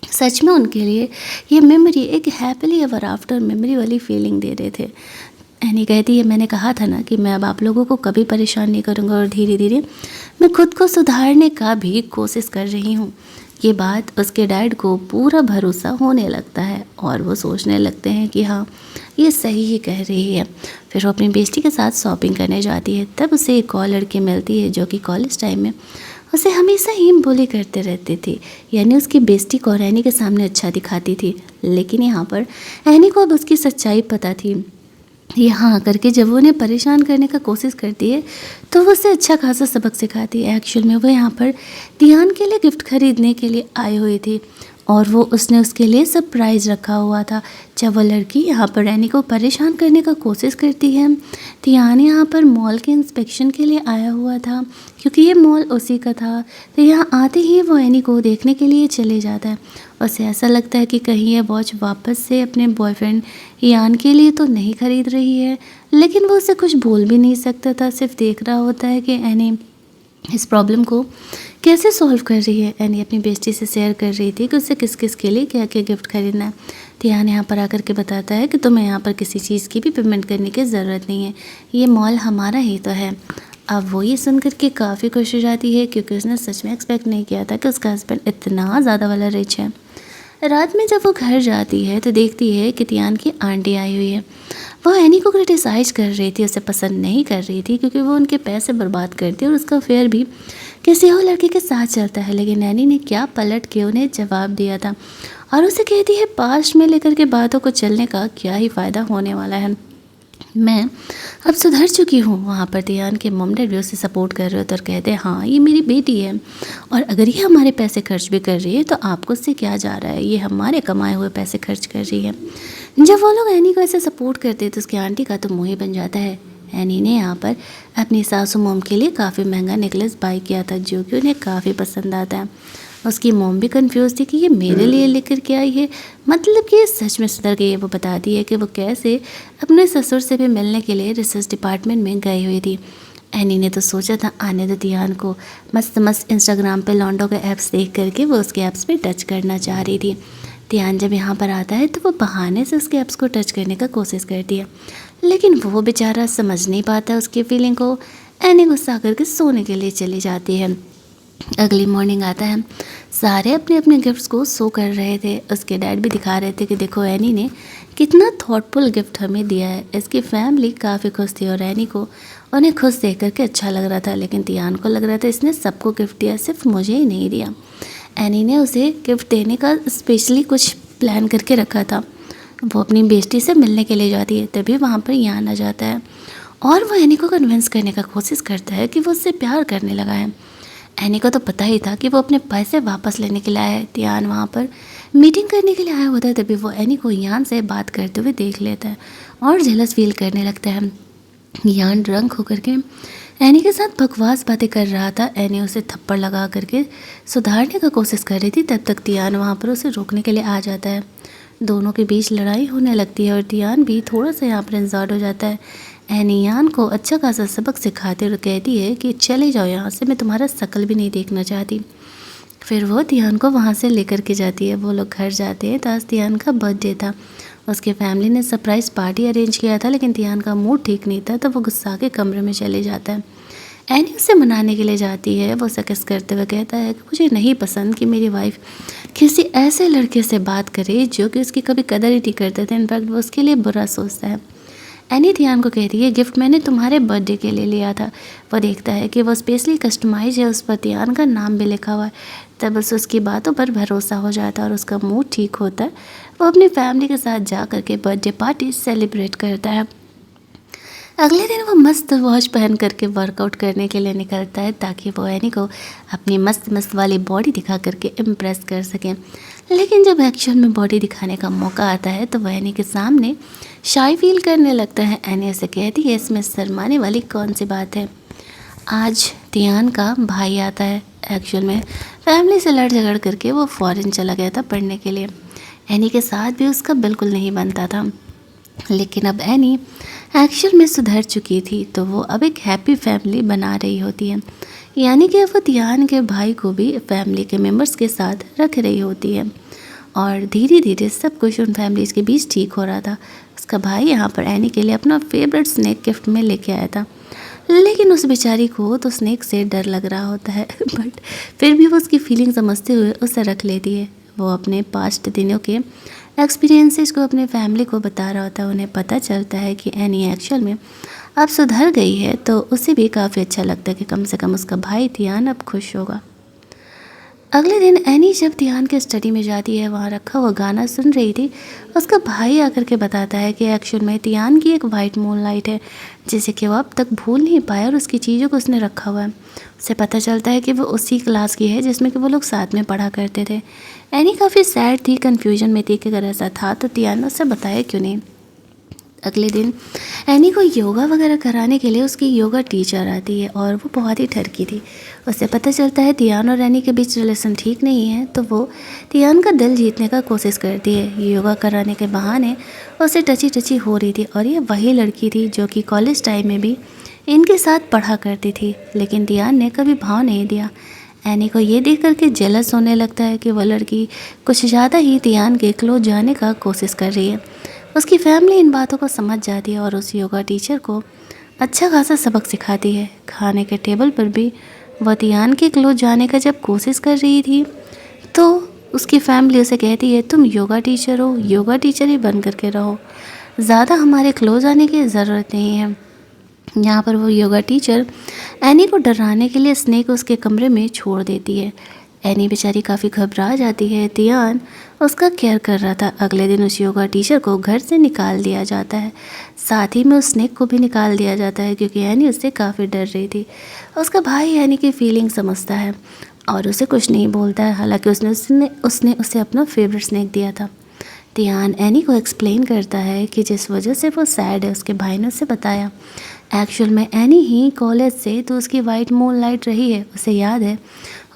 सच में उनके लिए ये मेमोरी एक हैप्पीली एवर आफ्टर मेमोरी वाली फीलिंग दे रहे थे। एनी कहती है मैंने कहा था ना कि मैं अब आप लोगों को कभी परेशान नहीं करूँगा और धीरे धीरे मैं खुद को सुधारने का भी कोशिश कर रही हूँ। ये बात उसके डैड को पूरा भरोसा होने लगता है और वो सोचने लगते हैं कि हाँ ये सही ही कह रही है। फिर वो अपनी बेस्टी के साथ शॉपिंग करने जाती है। तब उसे एक और लड़की मिलती है जो कि कॉलेज टाइम में उसे हमेशा ही बोली करते रहती थी, यानी उसकी बेस्टी को एनी के सामने अच्छा दिखाती थी। लेकिन यहाँ पर एनी को अब उसकी सच्चाई पता थी। यहाँ आकर के जब वो उन्हें परेशान करने का कोशिश करती है तो वो उसे अच्छा खासा सबक सिखाती है। एक्चुअल में वो यहाँ पर ध्यान के लिए गिफ्ट खरीदने के लिए आई हुई थी और वो उसने उसके लिए सरप्राइज़ रखा हुआ था। जब वो लड़की यहाँ पर एनी को परेशान करने का कोशिश करती है, ध्यान यहाँ पर मॉल के इंस्पेक्शन के लिए आया हुआ था क्योंकि ये मॉल उसी का था। तो यहाँ आते ही वो एनी को देखने के लिए चले जाता है। उसे ऐसा लगता है कि कहीं ये वॉच वापस से अपने बॉयफ्रेंड यान के लिए तो नहीं खरीद रही है, लेकिन वो उसे कुछ बोल भी नहीं सकता था, सिर्फ देख रहा होता है कि एनी इस प्रॉब्लम को कैसे सॉल्व कर रही है। एनी अपनी बेस्टी से शेयर कर रही थी कि उसे किस किस के लिए क्या क्या गिफ्ट खरीदना है। ध्यान यहाँ पर आकर के बताता है कि तुम्हें यहाँ पर किसी चीज़ की भी पेमेंट करने की ज़रूरत नहीं है, ये मॉल हमारा ही तो है। अब वो ये सुन कर के काफ़ी खुश हो जाती है क्योंकि उसने सच में एक्सपेक्ट नहीं किया था कि उसका हस्बैंड इतना ज़्यादा वाला रिच है। रात में जब वो घर जाती है तो देखती है कि तियान की आंटी आई हुई है। वो एनी को क्रिटिसाइज़ कर रही थी, उसे पसंद नहीं कर रही थी क्योंकि वो उनके पैसे बर्बाद करती है और उसका अफेयर भी किसी और लड़के के साथ चलता है। लेकिन एनी ने क्या पलट के उन्हें जवाब दिया था और उसे कहती है पास्ट में लेकर के बातों को चलने का क्या ही फ़ायदा होने वाला है, मैं अब सुधर चुकी हूँ। वहाँ पर ध्यान के मॉम डैड भी उसे सपोर्ट कर रहे होते और कहते हैं हाँ ये मेरी बेटी है और अगर ये हमारे पैसे खर्च भी कर रही है तो आपको उससे क्या जा रहा है, ये हमारे कमाए हुए पैसे खर्च कर रही है। जब वो लोग एनी को ऐसे सपोर्ट करते हैं तो उसकी आंटी का तो मुँह ही बन जाता है। एनी ने यहाँ पर अपनी सासू मोम के लिए काफ़ी महंगा नेकलेस बाई किया था जो कि उन्हें काफ़ी पसंद आता है। उसकी मोम भी कंफ्यूज थी कि ये मेरे लिए लेकर के आई है, मतलब कि ये सच में सुधर गई है। वो बताती है कि वो कैसे अपने ससुर से भी मिलने के लिए रिसर्च डिपार्टमेंट में गई हुई थी। एनी ने तो सोचा था आने दो ध्यान को, मस्त मस्त इंस्टाग्राम पे लॉन्डो के ऐप्स देख करके वो उसके ऐप्स पे टच करना चाह रही थी। ध्यान जब यहाँ पर आता है तो वो बहाने से उसके ऐप्स को टच करने का कोशिश करती है, लेकिन वो बेचारा समझ नहीं पाता उसकी फीलिंग को। एनी गुस्सा करके सोने के लिए चली जाती है। अगली मॉर्निंग आता है, सारे अपने अपने गिफ्ट्स को शो कर रहे थे। उसके डैड भी दिखा रहे थे कि देखो एनी ने कितना थॉटफुल गिफ्ट हमें दिया है। इसकी फैमिली काफ़ी खुश थी और एनी को उन्हें खुश देख करके अच्छा लग रहा था, लेकिन तियान को लग रहा था इसने सबको गिफ्ट दिया, सिर्फ मुझे ही नहीं दिया। एनी ने उसे गिफ्ट देने का स्पेशली कुछ प्लान करके रखा था। वो अपनी बेस्टी से मिलने के लिए जाती है, तभी वहाँ पर यान आ जाता है और वो एनी को कन्विंस करने का कोशिश करता है कि वो उससे प्यार करने लगा है। एनी को तो पता ही था कि वो अपने पैसे वापस लेने के लिए आया है। ध्यान वहाँ पर मीटिंग करने के लिए आया होता है, तभी वो एनी को यान से बात करते हुए देख लेता है और जेलस फील करने लगता है। यान ड्रंक होकर के एनी के साथ बकवास बातें कर रहा था। एनी उसे थप्पड़ लगा करके सुधारने का कोशिश कर रही थी, तब तक ध्यान वहाँ पर उसे रोकने के लिए आ जाता है। दोनों के बीच लड़ाई होने लगती है और ध्यान भी थोड़ा सा यहाँ पर इंसल्ट हो जाता है। एनी यान को अच्छा खासा सबक सिखाते और कहती है कि चले जाओ यहाँ से, मैं तुम्हारा शक्ल भी नहीं देखना चाहती। फिर वो ध्यान को वहाँ से लेकर के जाती है। वो लोग घर जाते हैं। आज ध्यान का बर्थडे था, उसके फैमिली ने सरप्राइज़ पार्टी अरेंज किया था, लेकिन ध्यान का मूड ठीक नहीं था तो वो गुस्सा के कमरे में चले जाता है। एनी उसे मनाने के लिए जाती है। वो सकस करते हुए कहता है कि मुझे नहीं पसंद कि मेरी वाइफ किसी ऐसे लड़के से बात करे जो कि उसकी कभी कदर ही नहीं करते थे, इनफैक्ट वो उसके लिए बुरा सोचता है। एनी ध्यान को कहती है गिफ्ट मैंने तुम्हारे बर्थडे के लिए लिया था। वो देखता है कि वो स्पेशली कस्टमाइज है, उस पर ध्यान का नाम भी लिखा हुआ है। तब उसे उसकी बातों पर भरोसा हो जाता है और उसका मूड ठीक होता है। वो अपनी फैमिली के साथ जा कर के बर्थडे पार्टी सेलिब्रेट करता है। अगले दिन वो मस्त वॉच पहन करके वर्कआउट करने के लिए निकलता है ताकि वो एनी को अपनी मस्त मस्त वाली बॉडी दिखा करके इम्प्रेस कर सकें। लेकिन जब एक्चुअल में बॉडी दिखाने का मौका आता है तो वह एनी के सामने शाई फील करने लगता है। एनी उसे कहती है इसमें शर्माने वाली कौन सी बात है। आज ध्यान का भाई आता है। एक्चुअल में फैमिली से लड़ झगड़ करके वो फॉरेन चला गया था पढ़ने के लिए। एनी के साथ भी उसका बिल्कुल नहीं बनता था, लेकिन अब एनी एक्चुअल में सुधर चुकी थी तो वो अब एक हैप्पी फैमिली बना रही होती है, यानी कि वो ध्यान के भाई को भी फैमिली के मेंबर्स के साथ रख रही होती है। और धीरे धीरे सब कुछ उन फैमिलीज़ के बीच ठीक हो रहा था। उसका भाई यहाँ पर एनी के लिए अपना फेवरेट स्नैक गिफ्ट में लेके आया था, लेकिन उस बेचारी को तो स्नैक से डर लग रहा होता है बट फिर भी वो उसकी फीलिंग समझते हुए उसे रख लेती है। वो अपने पास्ट दिनों के एक्सपीरियंसेस को अपने फैमिली को बता रहा होता है। उन्हें पता चलता है कि एनी एक्चुअल में अब सुधर गई है तो उसे भी काफ़ी अच्छा लगता है कि कम से कम उसका भाई ध्यान अब खुश होगा। अगले दिन एनी जब ध्यान के स्टडी में जाती है, वहाँ रखा हुआ गाना सुन रही थी। उसका भाई आकर के बताता है कि एक्चुअल में ध्यान की एक वाइट मून लाइट है, जिसे कि वो अब तक भूल नहीं पाया, और उसकी चीज़ों को उसने रखा हुआ है। उसे पता चलता है कि वो उसी क्लास की है जिसमें कि वो लोग साथ में पढ़ा करते थे। एनी काफ़ी सैड थी, कन्फ्यूजन में थी कि अगर ऐसा था तो ध्यान ने उससे बताया क्यों नहीं। अगले दिन एनी को योगा वगैरह कराने के लिए उसकी योगा टीचर आती है, और वो बहुत ही ठरकी थी। उसे पता चलता है टियान और एनी के बीच रिलेशन ठीक नहीं है, तो वो टियान का दिल जीतने का कोशिश करती है। योगा कराने के बहाने उसे टची टची हो रही थी, और ये वही लड़की थी जो कि कॉलेज टाइम में भी इनके साथ पढ़ा करती थी, लेकिन टियान ने कभी भाव नहीं दिया। एनी को ये देख करके जेलस होने लगता है कि वह लड़की कुछ ज़्यादा ही टियान के क्लोज जाने का कोशिश कर रही है। उसकी फैमिली इन बातों को समझ जाती है और उस योगा टीचर को अच्छा खासा सबक सिखाती है। खाने के टेबल पर भी वह टियान के क्लोज जाने का जब कोशिश कर रही थी, तो उसकी फैमिली उसे कहती है, तुम योगा टीचर हो, योगा टीचर ही बन करके रहो, ज़्यादा हमारे क्लोज आने की ज़रूरत नहीं है। यहाँ पर वो योगा टीचर एनी को डराने के लिए स्नेक उसके कमरे में छोड़ देती है। एनी बेचारी काफ़ी घबरा जाती है। ध्यान उसका केयर कर रहा था। अगले दिन उस योगा टीचर को घर से निकाल दिया जाता है, साथ ही में उस स्नेक को भी निकाल दिया जाता है, क्योंकि एनी उससे काफ़ी डर रही थी। उसका भाई एनी की फीलिंग समझता है और उसे कुछ नहीं बोलता है, हालांकि उसने उसे अपना फेवरेट स्नेक दिया था। ध्यान एनी को एक्सप्लेन करता है कि जिस वजह से वो सैड है, उसके भाई ने उसे बताया। एक्चुअल में एनी ही कॉलेज से तो उसकी वाइट मून लाइट रही है। उसे याद है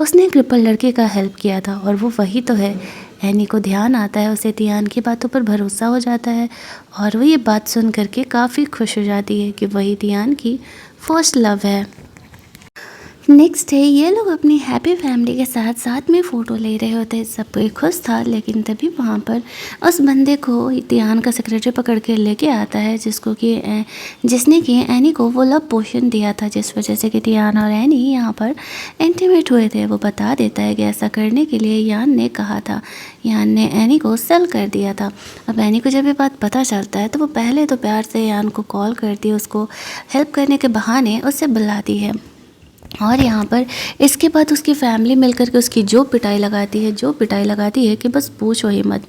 उसने क्रिपल लड़के का हेल्प किया था, और वो वही तो है। एनी को ध्यान आता है, उसे ध्यान की बातों पर भरोसा हो जाता है, और वो ये बात सुन करके काफ़ी खुश हो जाती है कि वही ध्यान की फर्स्ट लव है। नेक्स्ट डे ये लोग अपनी हैप्पी फैमिली के साथ साथ में फ़ोटो ले रहे होते हैं। सब कोई खुश था, लेकिन तभी वहाँ पर उस बंदे को ध्यान का सेक्रेटरी पकड़ के लेके आता है, जिसने कि एनी को वो लव पोशन दिया था, जिस वजह से कि ध्यान और एनी यहाँ पर इंटीमेट हुए थे। वो बता देता है कि ऐसा करने के लिए यान ने कहा था। यान ने एनी को सेल कर दिया था। अब एनी को जब ये बात पता चलता है, तो वो पहले तो प्यार से यान को कॉल करती है, उसको हेल्प करने के बहाने उससे बुलाती है। और यहाँ पर इसके बाद उसकी फैमिली मिलकर के उसकी जो पिटाई लगाती है कि बस पूछो ही मत।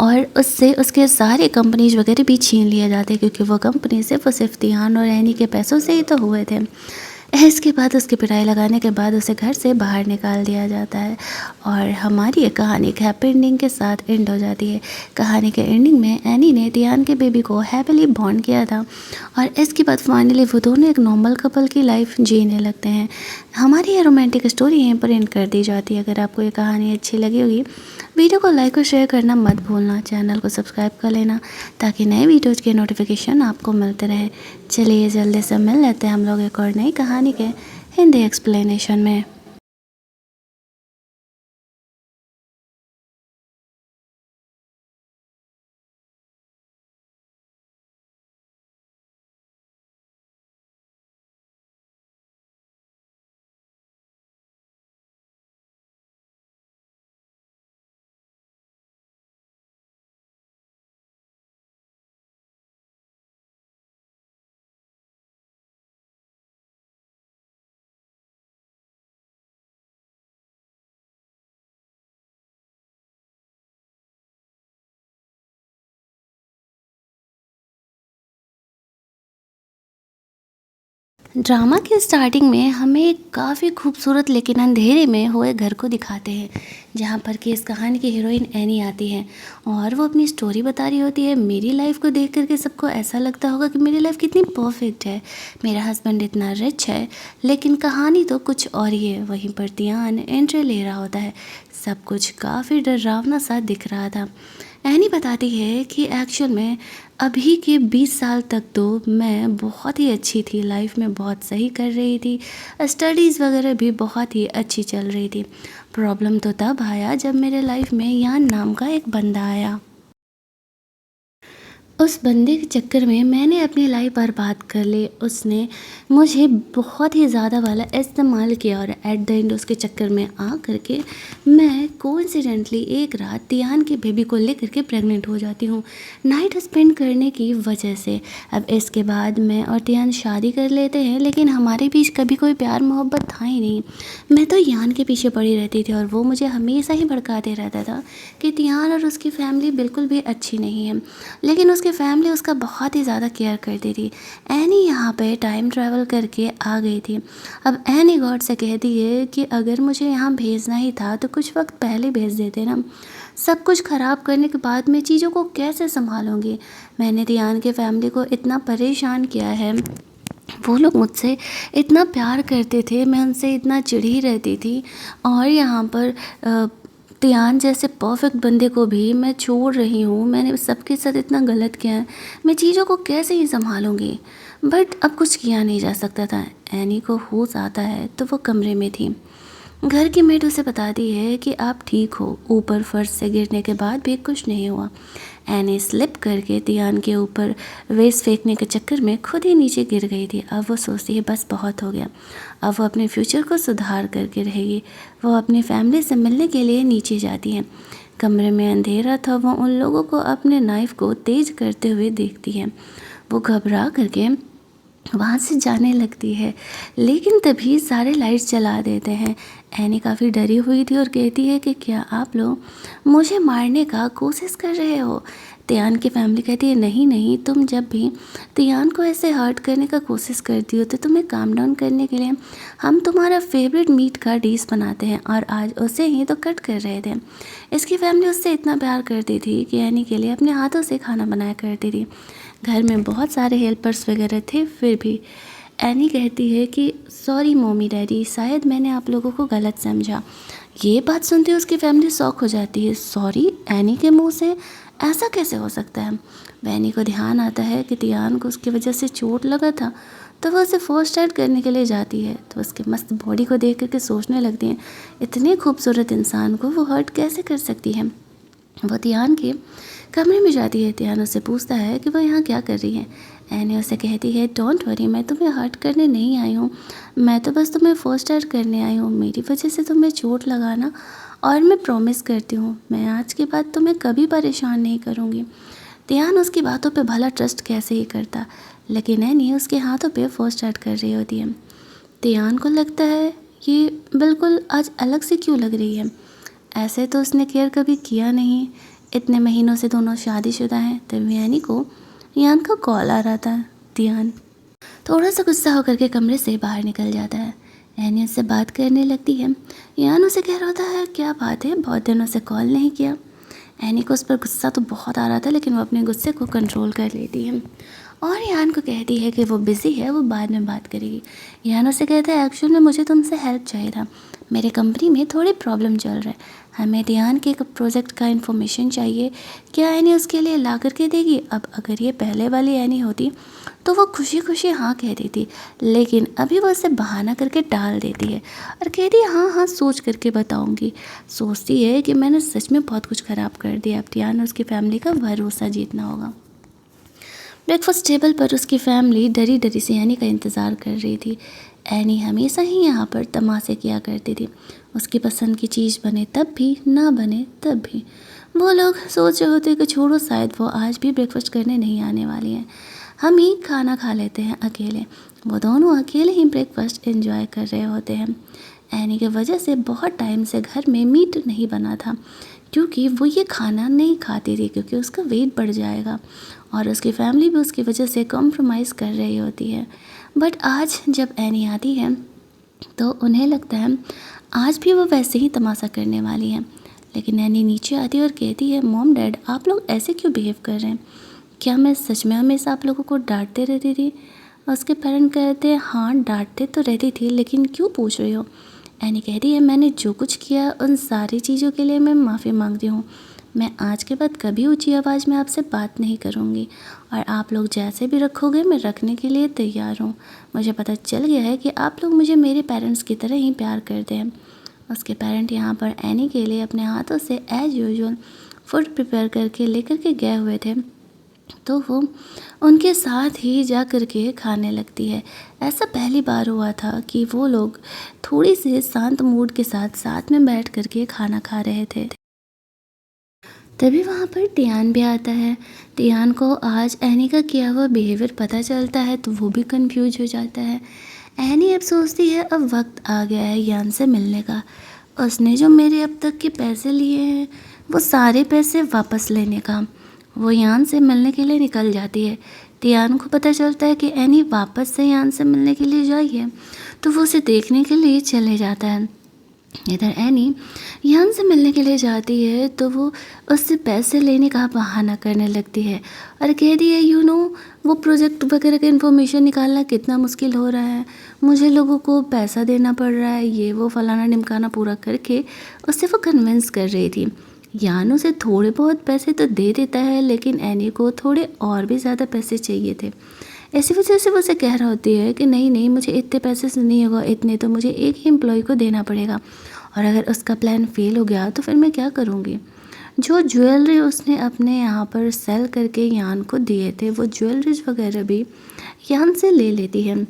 और उससे उसके सारे कंपनीज वगैरह भी छीन लिए जाते हैं, क्योंकि वो कंपनी सिर्फ ध्यान और एनी के पैसों से ही तो हुए थे। इसके बाद उसकी पिटाई लगाने के बाद उसे घर से बाहर निकाल दिया जाता है, और हमारी ये कहानी एक हैप्पी एंडिंग के साथ एंड हो जाती है। कहानी के एंडिंग में एनी ने ध्यान के बेबी को हैप्पीली बॉन्ड किया था, और इसके बाद फाइनली वो दोनों एक नॉर्मल कपल की लाइफ जीने लगते हैं। हमारी ये रोमांटिक स्टोरी यहीं पर एंड कर दी जाती है। अगर आपको ये कहानी अच्छी लगी होगी, वीडियो को लाइक और शेयर करना मत भूलना, चैनल को सब्सक्राइब कर लेना, ताकि नए वीडियोज़ के नोटिफिकेशन आपको मिलते रहे। चलिए जल्दी से मिल लेते हैं हम लोग एक और नई कहानी के हिंदी एक्सप्लेनेशन में। ड्रामा के स्टार्टिंग में हमें एक काफ़ी खूबसूरत लेकिन अंधेरे में हुए घर को दिखाते हैं, जहाँ पर कि इस कहानी की हीरोइन एनी आती है, और वो अपनी स्टोरी बता रही होती है। मेरी लाइफ को देख करके सबको ऐसा लगता होगा कि मेरी लाइफ कितनी परफेक्ट है, मेरा हस्बैंड इतना रिच है, लेकिन कहानी तो कुछ और ही है। वहीं पर ध्यान एंट्री ले रहा होता है। सब कुछ काफ़ी डरावना सा दिख रहा था। एनी बताती है कि एक्चुअल में अभी के 20 साल तक तो मैं बहुत ही अच्छी थी, लाइफ में बहुत सही कर रही थी, स्टडीज़ वगैरह भी बहुत ही अच्छी चल रही थी। प्रॉब्लम तो तब आया जब मेरे लाइफ में यान नाम का एक बंदा आया। उस बंदे के चक्कर में मैंने अपनी लाइफ बर्बाद कर ली। उसने मुझे बहुत ही ज़्यादा वाला इस्तेमाल किया और एट द एंड उसके चक्कर में आ करके मैं कोइंसिडेंटली एक रात तियान की बेबी को लेकर के प्रेग्नेंट हो जाती हूँ नाइट स्पेंड करने की वजह से। अब इसके बाद मैं और तियान शादी कर लेते हैं, लेकिन हमारे बीच कभी कोई प्यार मोहब्बत था ही नहीं। मैं तो यान के पीछे पड़ी रहती थी और वो मुझे हमेशा ही भड़काते रहता था कि तियान और उसकी फैमिली बिल्कुल भी अच्छी नहीं है, लेकिन उसकी फैमिली उसका बहुत ही ज़्यादा केयर करती थी। एनी यहाँ पे टाइम ट्रैवल करके आ गई थी। अब एनी गॉड से कहती है कि अगर मुझे यहाँ भेजना ही था तो कुछ वक्त पहले भेज देते ना। सब कुछ ख़राब करने के बाद मैं चीज़ों को कैसे संभालूंगी। मैंने तियान के फैमिली को इतना परेशान किया है, वो लोग मुझसे इतना प्यार करते थे, मैं उनसे इतना चिढ़ी रहती थी, और यहाँ पर तियान जैसे परफेक्ट बंदे को भी मैं छोड़ रही हूँ। मैंने सबके साथ इतना गलत किया है, मैं चीज़ों को कैसे ही संभालूंगी। बट अब कुछ किया नहीं जा सकता था। एनी को होश आता है तो वो कमरे में थी। घर की मेड उसे बताती है कि आप ठीक हो, ऊपर फर्श से गिरने के बाद भी कुछ नहीं हुआ। एनी स्लिप करके तियान के ऊपर वेस्ट फेंकने के चक्कर में खुद ही नीचे गिर गई थी। अब वो सोचती है बस बहुत हो गया, अब वो अपने फ्यूचर को सुधार करके रहेगी। वो अपनी फैमिली से मिलने के लिए नीचे जाती है। कमरे में अंधेरा था, वो उन लोगों को अपने नाइफ़ को तेज करते हुए देखती है। वो घबरा करके वहाँ से जाने लगती है, लेकिन तभी सारे लाइट्स जला देते हैं। एनी काफ़ी डरी हुई थी और कहती है कि क्या आप लोग मुझे मारने का कोशिश कर रहे हो। तियान की फैमिली कहती है नहीं नहीं, तुम जब भी तियान को ऐसे हर्ट करने का कोशिश करती हो तो तुम्हें काम डाउन करने के लिए हम तुम्हारा फेवरेट मीट का डिश बनाते हैं, और आज उसे ही तो कट कर रहे थे। इसकी फैमिली उससे इतना प्यार करती थी कि एनी के लिए अपने हाथों से खाना बनाया करती थी। घर में बहुत सारे हेल्पर्स वगैरह थे, फिर भी एनी कहती है कि सॉरी मम्मी डैडी, शायद मैंने आप लोगों को गलत समझा। ये बात सुनते उसकी फैमिली शॉक हो जाती है। सॉरी, एनी के मुंह से ऐसा कैसे हो सकता है। एनी को ध्यान आता है कि तियान को उसकी वजह से चोट लगा था, तो वो उसे फर्स्ट एड करने के लिए जाती है। तो उसके मस्त बॉडी को देख करके सोचने लगती हैं इतने खूबसूरत इंसान को वो हर्ट कैसे कर सकती है। वो तियान के कमरे में जाती है। तियान उससे पूछता है कि वो यहाँ क्या कर रही है। एनी उसे कहती है डोंट वरी, मैं तुम्हें हर्ट करने नहीं आई हूँ, मैं तो बस तुम्हें फर्स्ट एड करने आई हूँ। मेरी वजह से तुम्हें चोट लगाना, और मैं प्रॉमिस करती हूँ मैं आज के बाद तुम्हें कभी परेशान नहीं करूँगी। तियान उसकी बातों पे भला ट्रस्ट कैसे ही करता, लेकिन एनी उसके हाथों पे फर्स्ट एड कर रही होती है। तियान को लगता है ये बिल्कुल आज अलग से क्यों लग रही है, ऐसे तो उसने केयर कभी किया नहीं। इतने महीनों से दोनों शादीशुदा हैं। तभी एनी को यान का कॉल आ रहा था। तियान थोड़ा सा गुस्सा होकर के कमरे से बाहर निकल जाता है। एनी उससे बात करने लगती है। यान उसे कह रहा होता है क्या बात है, बहुत दिनों से कॉल नहीं किया। एनी को उस पर गुस्सा तो बहुत आ रहा था, लेकिन वो अपने गुस्से को कंट्रोल कर लेती है और यान को कहती है कि वो बिज़ी है, वो बाद में बात करेगी। यान उसे कहता है एक्चुअल में मुझे तुमसे हेल्प चाहिए था, मेरे कंपनी में थोड़ी प्रॉब्लम चल रहा है, हमें ध्यान के एक प्रोजेक्ट का इन्फॉर्मेशन चाहिए, क्या एनी उसके लिए ला करके देगी। अब अगर ये पहले वाली एनी होती तो वो खुशी खुशी हाँ कह देती, लेकिन अभी वो उसे बहाना करके टाल देती है और कहती है हाँ हाँ सोच करके बताऊंगी। सोचती है कि मैंने सच में बहुत कुछ ख़राब कर दिया, अब ध्यान उसकी फैमिली का भरोसा जीतना होगा। ब्रेकफास्ट टेबल पर उसकी फैमिली डरी डरी से एनी का इंतज़ार कर रही थी। एनी हमेशा ही यहाँ पर तमाशे किया करती थी, उसकी पसंद की चीज़ बने तब भी, ना बने तब भी। वो लोग सोच रहे होते कि छोड़ो, शायद वो आज भी ब्रेकफास्ट करने नहीं आने वाली हैं, हम ही खाना खा लेते हैं अकेले। वो दोनों अकेले ही ब्रेकफास्ट एंजॉय कर रहे होते हैं। एनी की वजह से बहुत टाइम से घर में मीट नहीं बना था, क्योंकि वो ये खाना नहीं खाती थी, क्योंकि उसका वेट बढ़ जाएगा, और उसकी फैमिली भी उसकी वजह से कॉम्प्रोमाइज़ कर रही होती है। बट आज जब एनी आती है तो उन्हें लगता है आज भी वो वैसे ही तमाशा करने वाली है। लेकिन एनी नीचे आती है और कहती है मॉम डैड, आप लोग ऐसे क्यों बिहेव कर रहे हैं, क्या मैं सच में हमेशा आप लोगों को डांटते रहती थी। उसके पेरेंट कहते हैं हाँ डांटते तो रहती थी, लेकिन क्यों पूछ रही हो। एनी कहती है मैंने जो कुछ किया उन सारी चीज़ों के लिए मैं माफ़ी मांगती हूँ, मैं आज के बाद कभी ऊंची आवाज़ में आपसे बात नहीं करूँगी, और आप लोग जैसे भी रखोगे मैं रखने के लिए तैयार हूँ। मुझे पता चल गया है कि आप लोग मुझे मेरे पेरेंट्स की तरह ही प्यार करते हैं। उसके पेरेंट यहाँ पर एनी के लिए अपने हाथों से एज यूजुअल फूड प्रिपेयर करके लेकर के गए हुए थे। तो वो उनके साथ ही जा कर के खाने लगती है। ऐसा पहली बार हुआ था कि वो लोग थोड़ी से शांत मूड के साथ साथ में बैठ कर के खाना खा रहे थे। तभी वहाँ पर टियान भी आता है। टियान को आज एनी का किया हुआ बिहेवियर पता चलता है तो वो भी कंफ्यूज हो जाता है। एनी अब सोचती है अब वक्त आ गया है यान से मिलने का। उसने जो मेरे अब तक के पैसे लिए हैं वो सारे पैसे वापस लेने का। वो यान से मिलने के लिए निकल जाती है। टियान को पता चलता है कि एनी वापस से यान से मिलने के लिए जाई है तो वो उसे देखने के लिए चले जाता है। इधर एनी यान से मिलने के लिए जाती है तो वो उससे पैसे लेने का बहाना करने लगती है और कहती है वो प्रोजेक्ट वगैरह का इन्फॉर्मेशन निकालना कितना मुश्किल हो रहा है, मुझे लोगों को पैसा देना पड़ रहा है, ये वो फलाना ढिमकाना पूरा करके उससे वो कन्विंस कर रही थी। यान उसे थोड़े बहुत पैसे तो दे देता है लेकिन एनी को थोड़े और भी ज़्यादा पैसे चाहिए थे। इसी वजह से वो उसे कह रहा होती है कि नहीं नहीं, मुझे इतने पैसे से नहीं होगा, इतने तो मुझे एक ही एम्प्लॉय को देना पड़ेगा और अगर उसका प्लान फेल हो गया तो फिर मैं क्या करूँगी। जो ज्वेलरी उसने अपने यहाँ पर सेल करके यान को दिए थे वो ज्वेलरीज वगैरह भी यान से ले लेती है।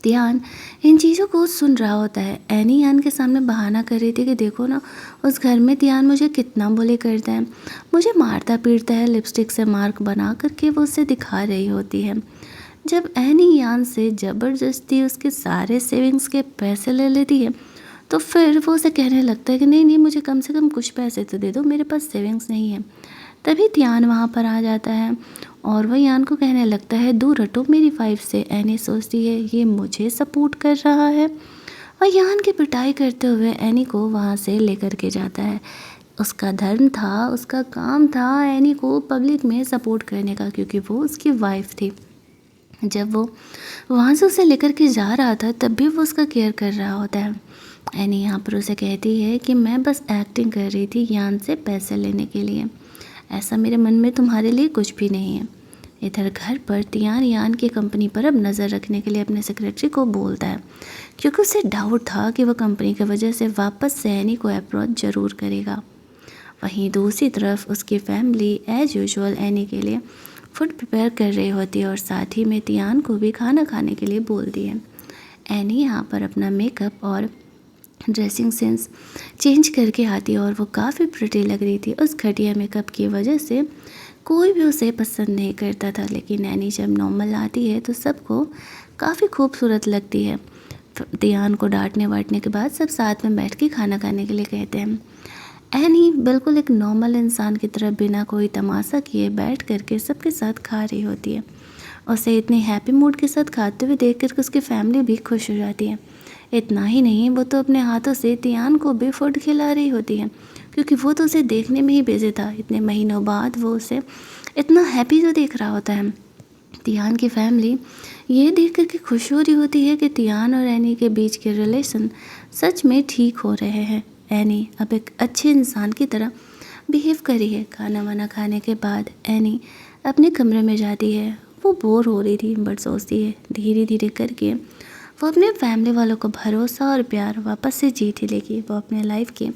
ध्यान इन चीज़ों को सुन रहा होता है। एनी यान के सामने बहाना कर रही थी कि देखो ना, उस घर में ध्यान मुझे कितना बुली करता है, मुझे मारता पीटता है, लिपस्टिक से मार्क बना करके वो उसे दिखा रही होती है। जब एनी यान से ज़बरदस्ती उसके सारे सेविंग्स के पैसे ले लेती है तो फिर वो उसे कहने लगता है कि नहीं नहीं, मुझे कम से कम कुछ पैसे तो दे दो, मेरे पास सेविंग्स नहीं है। तभी ध्यान वहाँ पर आ जाता है और वह यान को कहने लगता है दूर हटो मेरी वाइफ से। एनी सोचती है ये मुझे सपोर्ट कर रहा है और यान की पिटाई करते हुए एनी को वहाँ से लेकर के जाता है। उसका धर्म था, उसका काम था एनी को पब्लिक में सपोर्ट करने का क्योंकि वो उसकी वाइफ थी। जब वो वहाँ से उसे लेकर के जा रहा था तब भी वो उसका केयर कर रहा होता है। एनी यहाँ पर उसे कहती है कि मैं बस एक्टिंग कर रही थी यान से पैसे लेने के लिए, ऐसा मेरे मन में तुम्हारे लिए कुछ भी नहीं है। इधर घर पर तियान यान की कंपनी पर अब नज़र रखने के लिए अपने सेक्रेटरी को बोलता है क्योंकि उसे डाउट था कि वह कंपनी की वजह से वापस से एनी को अप्रोच ज़रूर करेगा। वहीं दूसरी तरफ उसकी फैमिली एज यूजुअल एनी के लिए फूड प्रिपेयर कर रही होती है और साथ ही में तियान को भी खाना खाने के लिए बोलती है। एनी यहाँ पर अपना मेकअप और ड्रेसिंग सेंस चेंज करके आती है और वो काफ़ी प्रिटी लग रही थी। उस घटिया मेकअप की वजह से कोई भी उसे पसंद नहीं करता था, लेकिन एनी जब नॉर्मल आती है तो सबको काफ़ी खूबसूरत लगती है। ध्यान को डांटने वाटने के बाद सब साथ में बैठ के खाना खाने के लिए कहते हैं। एनी बिल्कुल एक नॉर्मल इंसान की तरह बिना कोई तमाशा किए बैठ करके सबके साथ खा रही होती है। उसे इतनी हैप्पी मूड के साथ खाते हुए देख कर उसकी फैमिली भी खुश हो जाती है। इतना ही नहीं, वो तो अपने हाथों से तियान को भी फूड खिला रही होती है क्योंकि वो तो उसे देखने में ही बिजी था। इतने महीनों बाद वो उसे इतना हैप्पी तो देख रहा होता है। तियान की फैमिली ये देख कर के खुश हो रही होती है कि तियान और एनी के बीच के रिलेशन सच में ठीक हो रहे हैं। एनी अब एक अच्छे इंसान की तरह बिहेव करी है। खाना वाना खाने के बाद एनी अपने कमरे में जाती है। वो बोर हो रही थी बट सोचती है धीरे धीरे करके वो अपने फैमिली वालों को भरोसा और प्यार वापस से जीत ही लेगी। वो अपने लाइफ के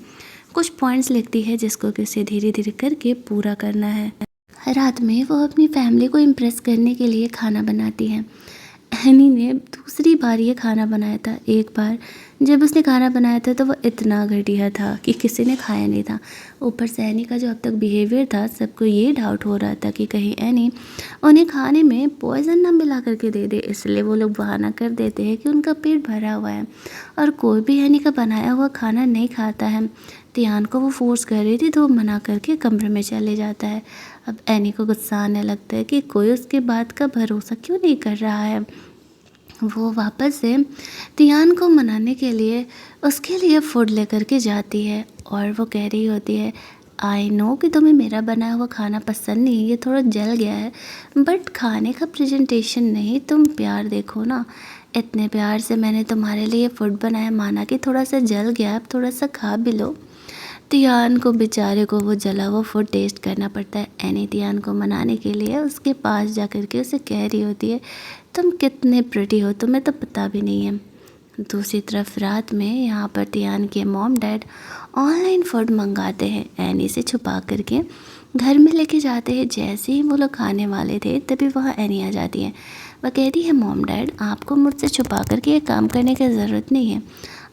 कुछ पॉइंट्स लिखती है जिसको कि उसे धीरे धीरे करके पूरा करना है। रात में वो अपनी फैमिली को इम्प्रेस करने के लिए खाना बनाती है। एनी ने दूसरी बार ये खाना बनाया था। एक बार जब उसने खाना बनाया था तो वो इतना घटिया था कि किसी ने खाया नहीं था। ऊपर से एनी का जो अब तक बिहेवियर था, सबको ये डाउट हो रहा था कि कहीं एनी उन्हें खाने में पॉइज़न ना मिला करके दे दे, इसलिए वो लोग बहाना कर देते हैं कि उनका पेट भरा हुआ है और कोई भी एनी का बनाया हुआ खाना नहीं खाता है। तियान को वो फोर्स कर रही थी तो वो मना करके कमरे में चले जाता है। अब एनी को गुस्सा आने लगता है कि कोई उसके बात का भरोसा क्यों नहीं कर रहा है। वो वापस से तियान को मनाने के लिए उसके लिए फूड लेकर के जाती है और वो कह रही होती है आई नो कि तुम्हें मेरा बनाया हुआ खाना पसंद नहीं, ये थोड़ा जल गया है, बट खाने का प्रेजेंटेशन नहीं, तुम प्यार देखो ना, इतने प्यार से मैंने तुम्हारे लिए फूड बनाया, माना कि थोड़ा सा जल गया, अब थोड़ा सा खा भी लो। तियान को बेचारे को वो जला हुआ फूड टेस्ट करना पड़ता है। एनी तियान को मनाने के लिए उसके पास जा कर के उसे कह रही होती है तुम कितने प्रिटी हो, तुम्हें तो पता भी नहीं है। दूसरी तरफ रात में यहाँ पर तियान के मॉम डैड ऑनलाइन फूड मंगाते हैं एनी से छुपा करके घर में लेके जाते हैं। जैसे ही वो लोग खाने वाले थे तभी वहाँ एनी आ जाती है। वह कहती है, मॉम डैड आपको मुझसे छुपा कर के ये काम करने की ज़रूरत नहीं है।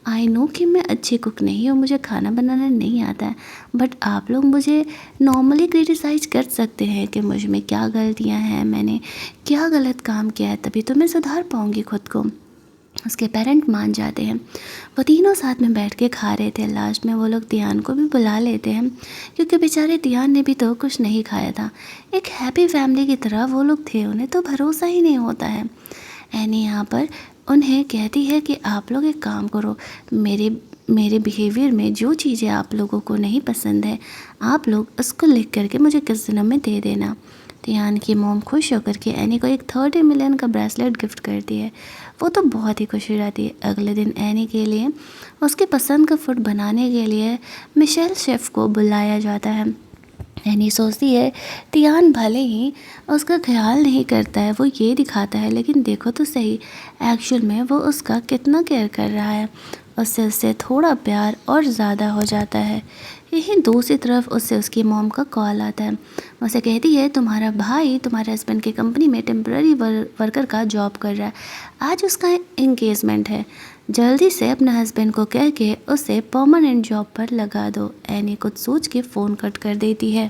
आई नो कि मैं अच्छी कुक नहीं हूँ, मुझे खाना बनाना नहीं आता है, बट आप लोग मुझे नॉर्मली क्रिटिसाइज़ कर सकते हैं कि मुझ में क्या गलतियाँ हैं, मैंने क्या गलत काम किया है, तभी तो मैं सुधार पाऊँगी खुद को। उसके पेरेंट मान जाते हैं। वो तीनों साथ में बैठ के खा रहे थे। लास्ट में वो लोग दियान को भी बुला लेते हैं, क्योंकि बेचारे दियान ने भी तो कुछ नहीं खाया था। एक हैप्पी फैमिली की तरह वो लोग थे, उन्हें तो भरोसा ही नहीं होता है। एनी यहाँ पर उन्हें कहती है कि आप लोग एक काम करो, मेरे मेरे बिहेवियर में जो चीज़ें आप लोगों को नहीं पसंद है, आप लोग उसको लिख करके मुझे किस दिन में दे देना। तियान की मोम खुश होकर के एनी को एक 30 मिलियन का ब्रेसलेट गिफ्ट करती है। वो तो बहुत ही खुश हो जाती है। अगले दिन एनी के लिए उसके पसंद का फूड बनाने के लिए मिशेल शेफ़ को बुलाया जाता है। एनी सोचती है तियान भले ही उसका ख्याल नहीं करता है, वो ये दिखाता है, लेकिन देखो तो सही, एक्चुअल में वो उसका कितना केयर कर रहा है। उससे थोड़ा प्यार और ज़्यादा हो जाता है। यहीं दूसरी तरफ उससे उसकी मॉम का कॉल आता है। उसे कहती है, तुम्हारा भाई तुम्हारे हस्बैंड की कंपनी में टेम्पररी वर्कर का जॉब कर रहा है, आज उसका एंगेजमेंट है, जल्दी से अपने हस्बैंड को कह के उसे परमानेंट जॉब पर लगा दो। एनी कुछ सोच के फ़ोन कट कर देती है।